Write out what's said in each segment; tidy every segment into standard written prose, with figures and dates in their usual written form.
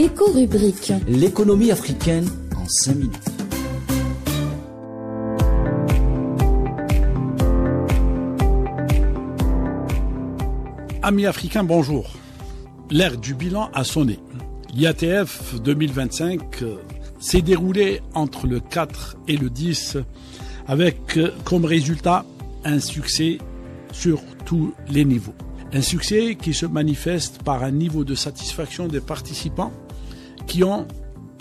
Éco-rubrique. L'économie africaine en 5 minutes. Amis africains, bonjour. L'ère du bilan a sonné. L'IATF 2025 s'est déroulé entre le 4 et le 10 avec comme résultat un succès sur tous les niveaux. Un succès qui se manifeste par un niveau de satisfaction des participants qui ont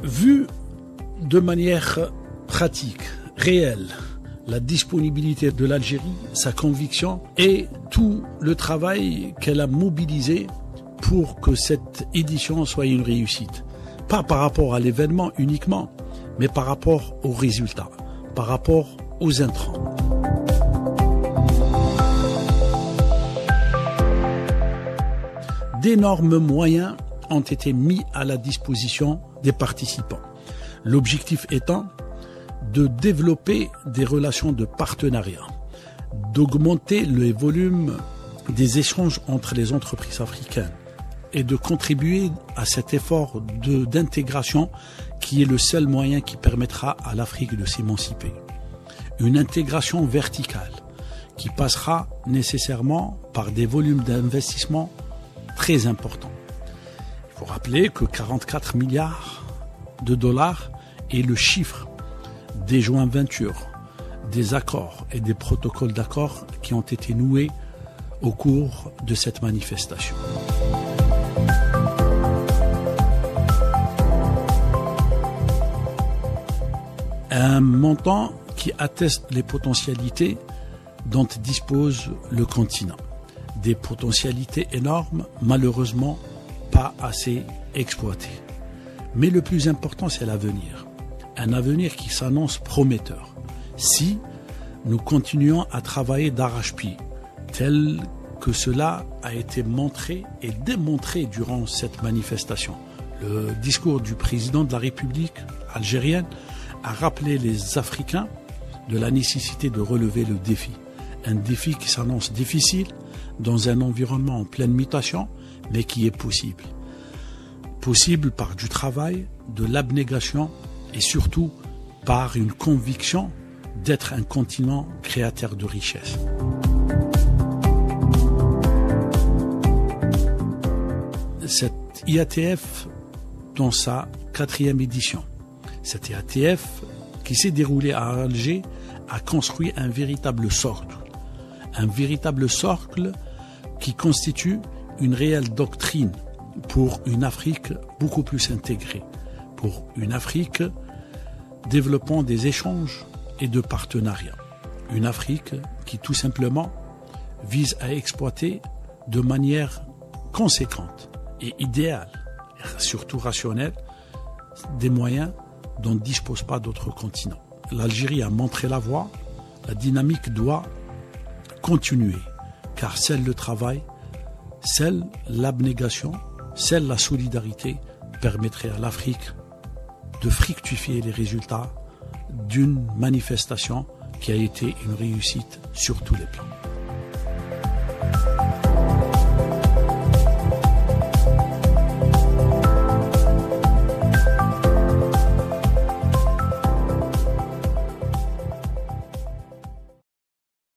vu de manière pratique, réelle, la disponibilité de l'Algérie, sa conviction et tout le travail qu'elle a mobilisé pour que cette édition soit une réussite. Pas par rapport à l'événement uniquement, mais par rapport aux résultats, par rapport aux intrants. D'énormes moyens ont été mis à la disposition des participants. L'objectif étant de développer des relations de partenariat, d'augmenter le volume des échanges entre les entreprises africaines et de contribuer à cet effort d'intégration qui est le seul moyen qui permettra à l'Afrique de s'émanciper. Une intégration verticale qui passera nécessairement par des volumes d'investissement très importants. Il faut rappeler que 44 milliards de dollars est le chiffre des jointures, des accords et des protocoles d'accords qui ont été noués au cours de cette manifestation. Un montant qui atteste les potentialités dont dispose le continent. Des potentialités énormes, malheureusement pas assez exploitées. Mais le plus important, c'est l'avenir. Un avenir qui s'annonce prometteur. Si nous continuons à travailler d'arrache-pied, tel que cela a été montré et démontré durant cette manifestation. Le discours du président de la République algérienne a rappelé les Africains de la nécessité de relever le défi. Un défi qui s'annonce difficile dans un environnement en pleine mutation, mais qui est possible. Possible par du travail, de l'abnégation et surtout par une conviction d'être un continent créateur de richesses. Cette IATF dans sa 4e édition. Cette IATF qui s'est déroulée à Alger a construit un véritable socle. Un véritable socle qui constitue une réelle doctrine pour une Afrique beaucoup plus intégrée, pour une Afrique développant des échanges et de partenariats. Une Afrique qui tout simplement vise à exploiter de manière conséquente et idéale, et surtout rationnelle, des moyens dont ne disposent pas d'autres continents. L'Algérie a montré la voie, la dynamique doit continuer, car seul le travail, seule l'abnégation, seule la solidarité permettrait à l'Afrique de fructifier les résultats d'une manifestation qui a été une réussite sur tous les plans.